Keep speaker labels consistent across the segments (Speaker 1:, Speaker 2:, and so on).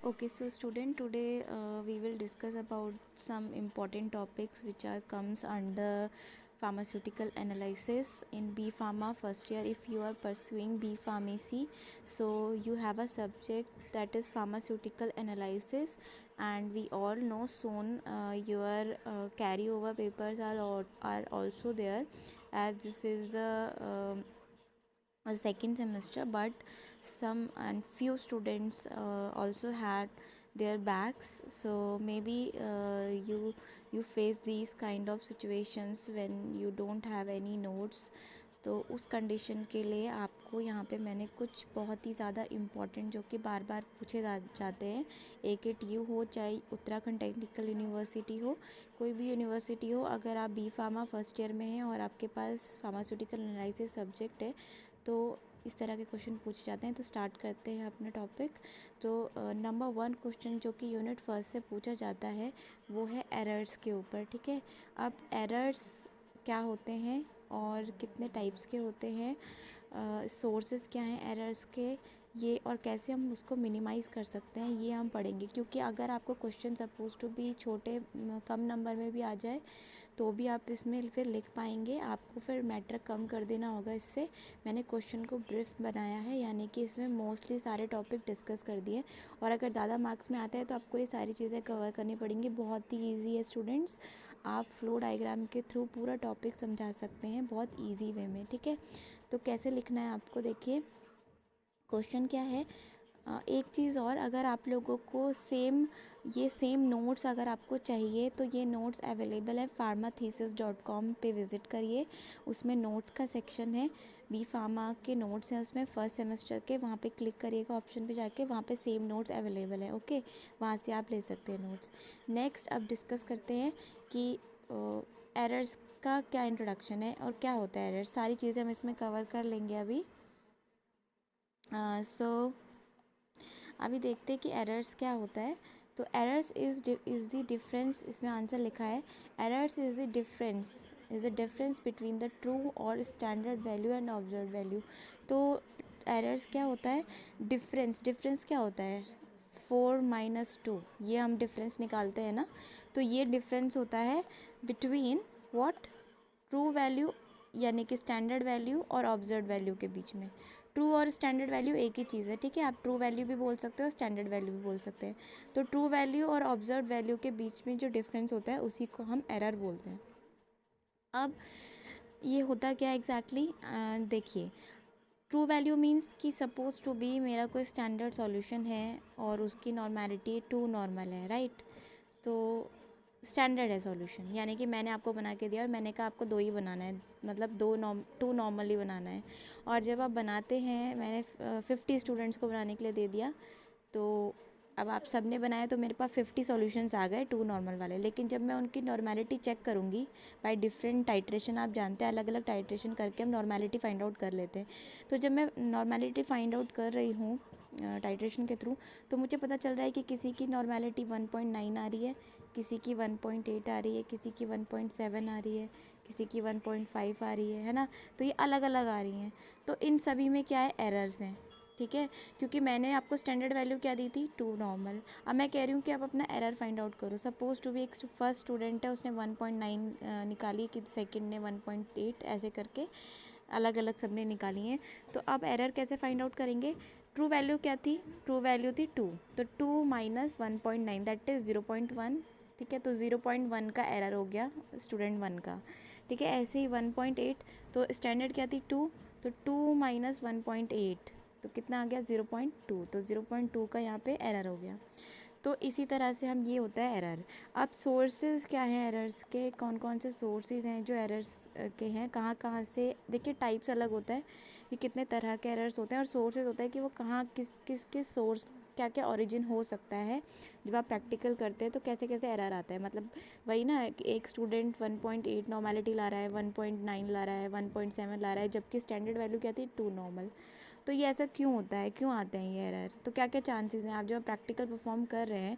Speaker 1: Okay, so student, today we will discuss about some important topics which are comes under pharmaceutical analysis in B Pharma first year. If you are pursuing B Pharmacy, so you have a subject that is pharmaceutical analysis, and we all know soon your carryover papers are also there, as this is the a second semester, but some and few students also had their backs. So maybe you face these kind of situations when you don't have any notes. तो उस condition के लिए आपको यहाँ पे मैंने कुछ बहुत ही ज़्यादा इम्पोर्टेंट जो कि बार बार पूछे जाते हैं, AKTU हो चाहे उत्तराखंड टेक्निकल यूनिवर्सिटी हो, कोई भी यूनिवर्सिटी हो, अगर आप बी फार्मा फर्स्ट ईयर में हैं और आपके पास फार्मास्यूटिकल एनालिसिस सब्जेक्ट है तो इस तरह के क्वेश्चन पूछे जाते हैं। तो स्टार्ट करते हैं अपना टॉपिक। तो नंबर 1 क्वेश्चन जो कि यूनिट फर्स्ट से पूछा जाता है वो है एरर्स के ऊपर। ठीक है, अब एरर्स क्या होते हैं और कितने टाइप्स के होते हैं, सोर्सेज क्या हैं एरर्स के, ये और कैसे हम उसको मिनिमाइज़ कर सकते हैं, ये हम पढ़ेंगे। क्योंकि अगर आपको क्वेश्चन सपोज टू भी छोटे कम नंबर में भी आ जाए तो भी आप इसमें फिर लिख पाएंगे, आपको फिर मैटर कम कर देना होगा। इससे मैंने क्वेश्चन को ब्रीफ बनाया है, यानी कि इसमें मोस्टली सारे टॉपिक डिस्कस कर दिए, और अगर ज़्यादा मार्क्स में आता है तो आपको ये सारी चीज़ें कवर करनी पड़ेंगी। बहुत ही ईजी है स्टूडेंट्स, आप फ्लो डायग्राम के थ्रू पूरा टॉपिक समझा सकते हैं बहुत ईजी वे में। ठीक है, तो कैसे लिखना है आपको, देखिए क्वेश्चन क्या है। एक चीज़ और, अगर आप लोगों को सेम नोट्स अगर आपको चाहिए तो ये नोट्स अवेलेबल है pharmathesis.com पे विज़िट करिए। उसमें नोट्स का सेक्शन है, बी फार्मा के नोट्स हैं उसमें फर्स्ट सेमेस्टर के, वहाँ पे क्लिक करिएगा ऑप्शन पे जाके, वहाँ पे सेम नोट्स अवेलेबल है। ओके, वहाँ से आप ले सकते हैं नोट्स। नेक्स्ट अब डिस्कस करते हैं कि एरर्स का क्या इंट्रोडक्शन है और क्या होता है एरर्स, सारी चीज़ें हम इसमें कवर कर लेंगे अभी। अभी देखते हैं कि एरर्स क्या होता है। तो एरर्स इज़ द डिफरेंस, इसमें आंसर लिखा है, errors is the difference between the true और standard value and observe value. तो एरर्स क्या होता है, डिफरेंस क्या होता है, 4 - 2, ये हम डिफरेंस निकालते हैं ना, तो ये डिफरेंस होता है बिटवीन व्हाट, ट्रू वैल्यू यानी कि स्टैंडर्ड वैल्यू और ऑब्जर्व वैल्यू के बीच में। ट्रू और स्टैंडर्ड वैल्यू एक ही चीज़ है, ठीक है, आप ट्रू वैल्यू भी बोल सकते हो, स्टैंडर्ड वैल्यू भी बोल सकते हैं। तो ट्रू वैल्यू और ऑब्जर्व वैल्यू के बीच में जो डिफरेंस होता है उसी को हम एरर बोलते हैं। अब ये होता क्या एग्जैक्टली, देखिए, ट्रू वैल्यू मीन्स कि सपोज टू बी मेरा कोई स्टैंडर्ड सॉल्यूशन है और उसकी नॉर्मेलिटी 2 नॉर्मल है, राइट। तो स्टैंडर्ड है सॉल्यूशन, यानी कि मैंने आपको बना के दिया और मैंने कहा आपको 2 ही बनाना है, मतलब 2 नॉर्मली बनाना है। और जब आप बनाते हैं, मैंने 50 स्टूडेंट्स को बनाने के लिए दे दिया, तो अब आप सब ने बनाया तो मेरे पास 50 सॉल्यूशंस आ गए 2 नॉर्मल वाले। लेकिन जब मैं उनकी नॉर्मेलिटी चेक करूँगी बाय डिफरेंट टाइट्रेशन, आप जानते हैं अलग अलग टाइट्रेशन करके हम नॉर्मेलिटी फाइंड आउट कर लेते हैं। तो जब मैं नॉर्मेलिटी फाइंड आउट कर रही हूँ टाइट्रेशन के थ्रू, तो मुझे पता चल रहा है कि किसी की नॉर्मेलिटी 1.9 आ रही है, किसी की 1.8 आ रही है, किसी की 1.7 आ रही है, किसी की 1.5 आ रही है ना। तो ये अलग अलग आ रही हैं, तो इन सभी में क्या है, एरर्स हैं। ठीक है, क्योंकि मैंने आपको स्टैंडर्ड वैल्यू क्या दी थी, 2 नॉर्मल। अब मैं कह रही हूँ कि आप अपना एरर फाइंड आउट करो। सपोज टू भी एक फर्स्ट स्टूडेंट है, उसने 1.9 निकाली, कि सेकंड ने 1.8, ऐसे करके अलग अलग सब ने निकाली हैं। तो अब एरर कैसे फाइंड आउट करेंगे, ट्रू वैल्यू क्या थी, ट्रू वैल्यू थी 2, तो 2 - 1.9 दैट इज़ 0.1। ठीक है, तो 0.1 का एरर हो गया स्टूडेंट 1 का। ठीक है, ऐसे ही 1.8, तो स्टैंडर्ड क्या थी 2, तो 2 - 1.8, तो कितना आ गया 0.2, तो 0.2 का यहाँ पे एरर हो गया। तो इसी तरह से हम, ये होता है एरर। अब सोर्सेज क्या हैं एरर्स के, कौन कौन से सोर्सेज हैं जो एरर्स के हैं, कहाँ कहाँ से, देखिए टाइप्स अलग होता है कि कितने तरह के एरर्स होते हैं, और सोर्सेज होता है कि वो कहाँ किस सोर्स क्या क्या ओरिजिन हो सकता है। जब आप प्रैक्टिकल करते हैं तो कैसे कैसे एरर आता है, मतलब वही ना, एक स्टूडेंट 1.8 नॉर्मेलिटी ला रहा है, 1.9 ला रहा है, 1.7 ला रहा है, जबकि स्टैंडर्ड वैल्यू क्या थी 2 नॉर्मल। तो ये ऐसा क्यों होता है, क्यों आते हैं ये एरर, तो क्या क्या चांसेस हैं, आप जब प्रैक्टिकल परफॉर्म कर रहे हैं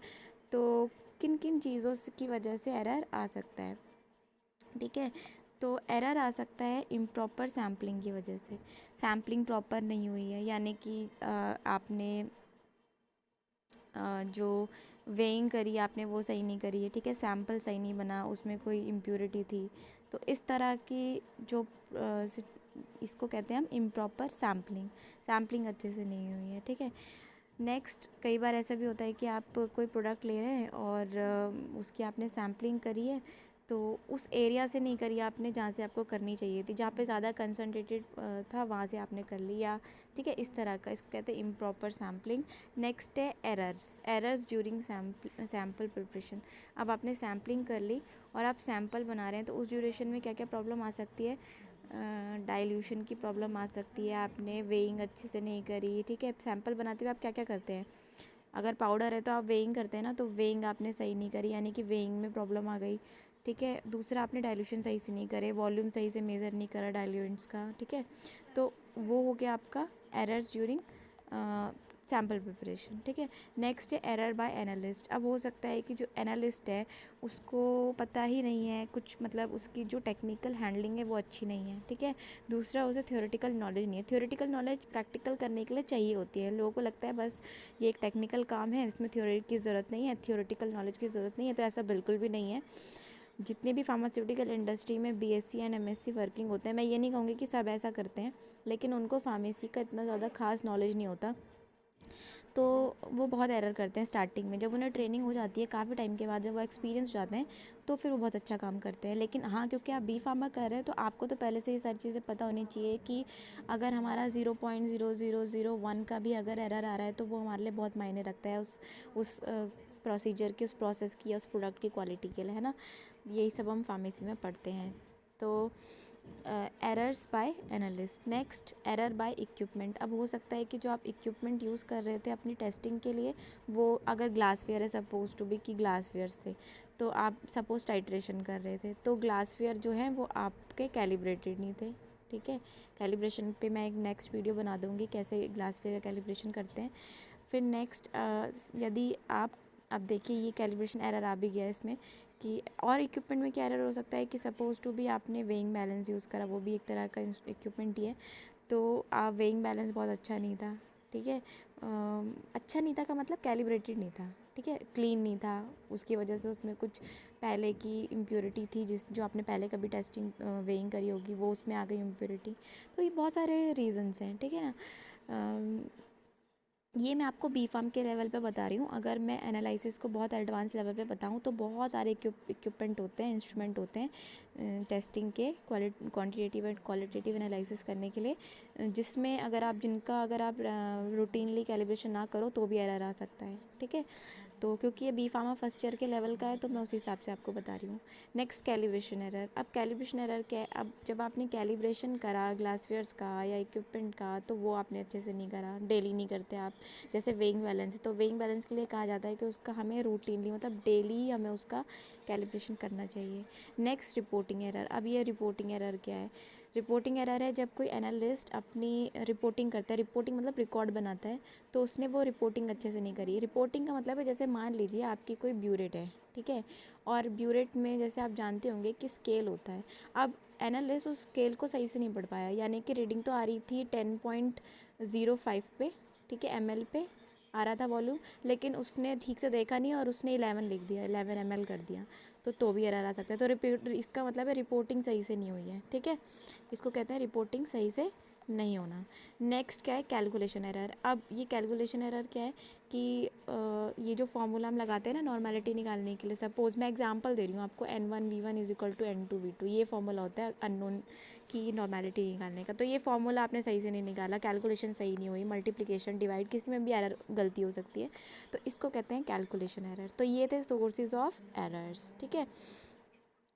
Speaker 1: तो किन किन चीज़ों की वजह से एरर आ सकता है। ठीक है, तो एरर आ सकता है इम्प्रॉपर सैम्पलिंग की वजह से, सैम्पलिंग प्रॉपर नहीं हुई है, यानी कि आपने जो वेइंग करी आपने वो सही नहीं करी है, ठीक है, सैम्पल सही नहीं बना, उसमें कोई इम्प्योरिटी थी। तो इस तरह की जो इसको कहते हैं हम इम्प्रॉपर सैम्पलिंग, सैम्पलिंग अच्छे से नहीं हुई है, ठीक है। नेक्स्ट, कई बार ऐसा भी होता है कि आप कोई प्रोडक्ट ले रहे हैं और उसकी आपने सैम्पलिंग करी है तो उस एरिया से नहीं करी आपने जहाँ से आपको करनी चाहिए थी, जहाँ पे ज़्यादा कंसनट्रेटेड था वहाँ से आपने कर लिया, ठीक है, इस तरह का, इसको कहते हैं इम्प्रॉपर सैम्पलिंग। नेक्स्ट है errors, errors during sample preparation. अब आपने सैम्पलिंग कर ली और आप सैम्पल बना रहे हैं तो उस ड्यूरेशन में क्या क्या प्रॉब्लम आ सकती है, डाइल्यूशन की प्रॉब्लम आ सकती है, आपने वेइंग अच्छे से नहीं करी, ठीक है। सैम्पल बनाते हुए आप क्या क्या करते हैं, अगर पाउडर है तो आप वेइंग करते हैं ना, तो वेइंग आपने सही नहीं करी, यानी कि वेइंग में प्रॉब्लम आ गई, ठीक है। दूसरा, आपने डाइल्यूशन सही से नहीं करे, वॉल्यूम सही से मेज़र नहीं करा डाइल्यूएंट्स का, ठीक है। तो वो हो गया आपका एरर्स ड्यूरिंग सैम्पल प्रिपरेशन, ठीक है। नेक्स्ट है एरर बाय एनालिस्ट। अब हो सकता है कि जो एनालिस्ट है उसको पता ही नहीं है कुछ, मतलब उसकी जो टेक्निकल हैंडलिंग है वो अच्छी नहीं है, ठीक है। दूसरा, उसे थ्योरेटिकल नॉलेज नहीं है। थ्योरेटिकल नॉलेज प्रैक्टिकल करने के लिए चाहिए होती है, लोगों को लगता है बस ये एक टेक्निकल काम है, इसमें थ्योरी की ज़रूरत नहीं है, थ्योरेटिकल नॉलेज की ज़रूरत नहीं है, तो ऐसा बिल्कुल भी नहीं है। जितने भी फार्मास्यूटिकल इंडस्ट्री में बीएससी एंड एमएससी वर्किंग होते हैं, मैं ये नहीं कहूँगी कि सब ऐसा करते हैं, लेकिन उनको फार्मेसी का इतना ज़्यादा खास नॉलेज नहीं होता, तो वो बहुत एरर करते हैं स्टार्टिंग में। जब उन्हें ट्रेनिंग हो जाती है काफ़ी टाइम के बाद, जब वो एक्सपीरियंस हो जाते हैं, तो फिर वो बहुत अच्छा काम करते हैं। लेकिन हाँ, क्योंकि आप बी फार्मा कर रहे हैं तो आपको तो पहले से ही सारी चीज़ें पता होनी चाहिए कि अगर हमारा 0.0001 का भी अगर एरर आ रहा है तो वो हमारे लिए बहुत मायने रखता है उस प्रोसीजर की, उस प्रोसेस की या उस प्रोडक्ट की क्वालिटी के लिए, है ना। यही सब हम फार्मेसी में पढ़ते हैं। तो errors by analyst. Next, error by equipment. अब हो सकता है कि जो आप इक्विपमेंट यूज़ कर रहे थे अपनी टेस्टिंग के लिए, वो अगर ग्लासवेयर है, सपोज टू बी कि ग्लासवेयर से, तो आप सपोज टाइट्रेशन कर रहे थे तो ग्लासवेयर जो है वो आपके कैलिब्रेटेड नहीं थे, ठीक है। कैलिब्रेशन पे मैं एक नेक्स्ट वीडियो बना दूँगी कैसे ग्लासवेयर का कैलिब्रेशन करते हैं। फिर नेक्स्ट, यदि आप, अब देखिए ये कैलिब्रेशन एरर आ भी गया इसमें कि, और इक्विपमेंट में क्या एरर हो सकता है कि सपोज टू भी आपने वेइंग बैलेंस यूज़ करा, वो भी एक तरह का इक्विपमेंट ही है, तो आप वेइंग बैलेंस बहुत अच्छा नहीं था, ठीक है। अच्छा नहीं था का मतलब कैलिब्रेटेड नहीं था, ठीक है, क्लीन नहीं था, उसकी वजह से उसमें कुछ पहले की इम्प्योरिटी थी, जो आपने पहले कभी टेस्टिंग वेइंग करी होगी वो उसमें आ गई इम्प्योरिटी। तो ये बहुत सारे रीजंस हैं, ठीक है ना। ये मैं आपको बी फार्म के लेवल पे बता रही हूँ। अगर मैं एनालिसिस को बहुत एडवांस लेवल पे बताऊँ तो बहुत सारे इक्विपमेंट होते हैं, इंस्ट्रूमेंट होते हैं टेस्टिंग के, क्वांटिटेटिव एंड क्वालिटेटिव एनालिसिस करने के लिए, जिसमें अगर आप रूटीनली कैलिब्रेशन ना करो तो भी एरर आ सकता है, ठीक है। तो क्योंकि ये बी फार्मा फर्स्ट ईयर के लेवल का है तो मैं उसी हिसाब से आपको बता रही हूँ। Next, calibration error. अब कैलिब्रेशन एरर क्या है, अब जब आपने कैलिब्रेशन करा ग्लासवेयर्स का या इक्विपमेंट का तो वो आपने अच्छे से नहीं करा, डेली नहीं करते आप। जैसे वेइंग बैलेंस है तो वेइंग बैलेंस के लिए कहा जाता है कि उसका हमें रूटीनली, मतलब डेली हमें उसका कैलिब्रेशन करना चाहिए। Next, reporting error. अब ये रिपोर्टिंग एरर क्या है, रिपोर्टिंग एरर है जब कोई एनालिस्ट अपनी रिपोर्टिंग करता है, रिपोर्टिंग मतलब रिकॉर्ड बनाता है, तो उसने वो रिपोर्टिंग अच्छे से नहीं करी। रिपोर्टिंग का मतलब है, जैसे मान लीजिए आपकी कोई ब्यूरेट है, ठीक है, और ब्यूरेट में जैसे आप जानते होंगे कि स्केल होता है। अब एनालिस्ट उस स्केल को सही से नहीं पढ़ पाया, यानी कि रीडिंग तो आ रही थी 10.05 पे, ठीक है, ml पे आ रहा था वॉल्यूम, लेकिन उसने ठीक से देखा नहीं और उसने 11 लिख दिया, 11 ml कर दिया, तो भी एरर आ सकता है। तो रिपोर्ट, इसका मतलब है रिपोर्टिंग सही से नहीं हुई है, ठीक है, इसको कहते हैं रिपोर्टिंग सही से नहीं होना। नेक्स्ट क्या है, कैलकुलेशन एरर। अब ये कैलकुलेशन एरर क्या है कि ये जो फॉर्मूला हम लगाते हैं ना नॉर्मेलिटी निकालने के लिए, सपोज मैं एग्जांपल दे रही हूँ आपको, N1V1 is equal to N2V2, ये फॉर्मूला होता है अननोन की नॉर्मेलिटी निकालने का। तो ये फॉर्मूला आपने सही से नहीं निकाला, कैलकुलेशन सही नहीं हुई, मल्टीप्लिकेशन डिवाइड किसी में भी एरर, गलती हो सकती है, तो इसको कहते हैं कैलकुलेशन एरर। तो ये थे सोर्सेज ऑफ एरर्स, ठीक है।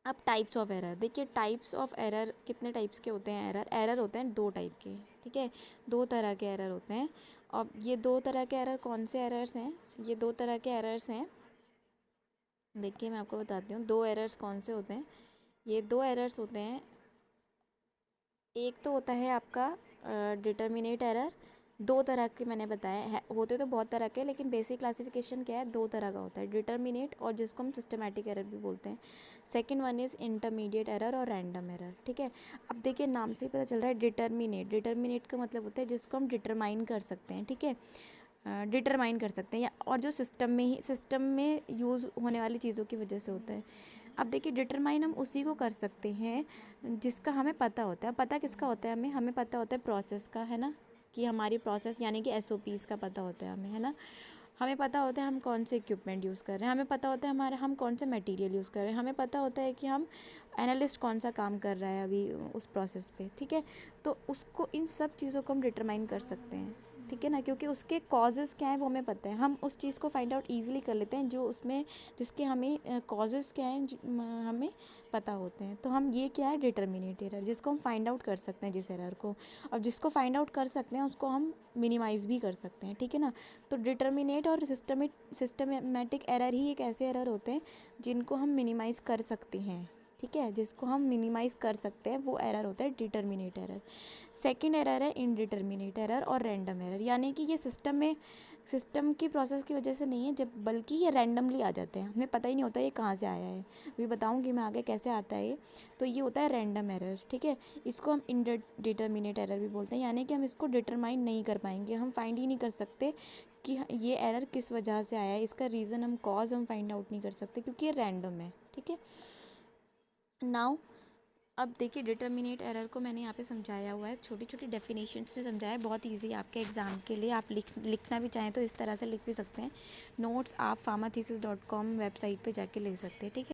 Speaker 1: अब टाइप्स ऑफ एरर देखिए, टाइप्स ऑफ एरर कितने टाइप्स के होते हैं, एरर होते हैं दो टाइप के, ठीक है, दो तरह के एरर होते हैं। अब ये दो तरह के एरर कौन से एरर्स हैं, ये दो तरह के एरर्स हैं, देखिए मैं आपको बताती हूँ दो एरर्स कौन से होते हैं। ये दो एरर्स होते हैं, एक तो होता है आपका डिटर्मिनेट एरर। दो तरह के मैंने बताए हैं, होते तो बहुत तरह के, लेकिन बेसिक क्लासिफिकेशन क्या है, दो तरह का होता है, डिटर्मिनेट और जिसको हम सिस्टमैटिक एरर भी बोलते हैं। Second one is intermediate error और रैंडम एरर, ठीक है। अब देखिए नाम से ही पता चल रहा है डिटर्मिनेट, डिटर्मिनेट का मतलब होता है जिसको हम डिटरमाइन कर सकते हैं, ठीक है। डिटरमाइन कर सकते हैं, या और जो सिस्टम में यूज़ होने वाली चीज़ों की वजह से होता है। अब देखिए डिटरमाइन हम उसी को कर सकते हैं जिसका हमें पता होता है। पता किसका होता है हमें पता होता है प्रोसेस का, है ना, कि हमारी प्रोसेस यानी कि SOPs का पता होता है हमें, है ना। हमें पता होता है हम कौन से इक्विपमेंट यूज़ कर रहे हैं, हमें पता होता है हम कौन से मटेरियल यूज़ कर रहे हैं, हमें पता होता है कि हम एनालिस्ट कौन सा काम कर रहा है अभी उस प्रोसेस पे, ठीक है। तो उसको, इन सब चीज़ों को हम डिटरमाइन कर सकते हैं, ठीक है ना, क्योंकि उसके कॉजेज़ क्या है वो हमें पता है। हम उस चीज़ को फाइंड आउट ईजिली कर लेते हैं जो उसमें, जिसके हमें कॉजेज़ क्या हैं हमें पता होते हैं। तो हम, ये क्या है, डिटर्मिनेट एरर, जिसको हम फाइंड आउट कर सकते हैं जिस एरर को, और जिसको फाइंड आउट कर सकते हैं उसको हम मिनिमाइज़ भी कर सकते हैं, ठीक है ना। तो डिटर्मिनेट और सिस्टमेटिक एरर ही एक ऐसे एरर होते हैं जिनको हम मिनिमाइज़ कर सकते हैं, ठीक है। जिसको हम मिनिमाइज़ कर सकते हैं वो एरर होता है डिटर्मिनेट एरर। सेकंड एरर है इनडिटर्मिनेट एरर और रैंडम एरर, यानी कि ये सिस्टम की प्रोसेस की वजह से नहीं है, जब बल्कि ये रैंडमली आ जाते हैं, हमें पता ही नहीं होता ये कहाँ से आया है। अभी बताऊँगी मैं आगे कैसे आता है ये। तो ये होता है रैंडम एरर, ठीक है। इसको हम इनडिटर्मिनेट एरर भी बोलते हैं, यानी कि हम इसको डिटरमाइन नहीं कर पाएंगे, हम फाइंड ही नहीं कर सकते कि ये एरर किस वजह से आया है, इसका रीज़न हम कॉज हम फाइंड आउट नहीं कर सकते क्योंकि ये रैंडम है, ठीक है। नाउ अब देखिए डिटर्मिनेट एरर को मैंने यहाँ पे समझाया हुआ है, छोटी छोटी डेफिनेशंस में समझाया है, बहुत इजी आपके एग्ज़ाम के लिए। आप लिखना भी चाहें तो इस तरह से लिख भी सकते हैं। नोट्स आप pharmathesis.com वेबसाइट पे जाके ले सकते हैं, ठीक है।